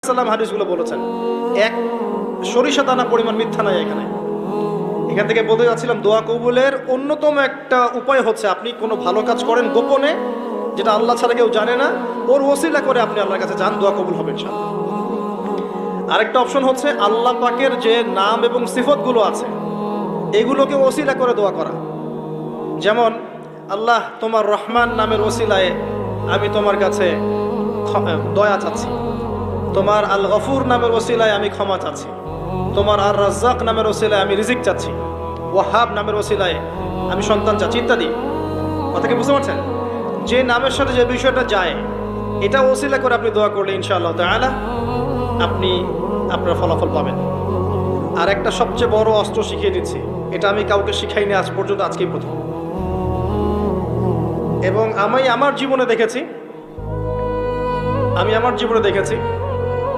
সাল্লাম হাদিসগুলো বলেছেন, এক সরিষা দানা পরিমাণ মিথ্যা নাই এখানে। এখান থেকে বলতে যাচ্ছিলাম, দোয়া কবুলের অন্যতম একটা উপায় হচ্ছে আপনি কোনো ভালো কাজ করেন গোপনে, যেটা আল্লাহ ছাড়া কেউ জানে না, ওর ওসিলা করে আপনি আল্লাহর কাছে যান, দোয়া কবুল হবে ইনশাআল্লাহ। আরেকটা অপশন হচ্ছে আল্লাহ পাকের যে নাম এবং সিফতগুলো আছে এগুলোকে ওসিলা করে দোয়া করা। যেমন, আল্লাহ তোমার রহমান নামের ওসিলায় আমি তোমার কাছে দয়া চাচ্ছি, তোমার আল গফুর নামের ওসিলায় আমি ক্ষমা চাচ্ছি, তোমার আর রাজ্জাক নামের ওসিলায় আমি রিজিক চাচ্ছি, ওয়াহাব নামের ওসিলায় আমি সন্তান চাচ্ছি, ইত্যাদি। কথা কি বুঝতে পারছেন? যে নামের সাথে যে বিষয়টা যায় এটা ওসিলা করে আপনি দোয়া করলে ইনশাআল্লাহ তাআলা আপনি আপনার ফলাফল পাবেন। আর একটা সবচেয়ে বড় অস্ত্র শিখিয়ে দিচ্ছি, এটা আমি কাউকে শিখাইনি আজ পর্যন্ত, আজকেই প্রথম। এবং আমি আমার জীবনে দেখেছি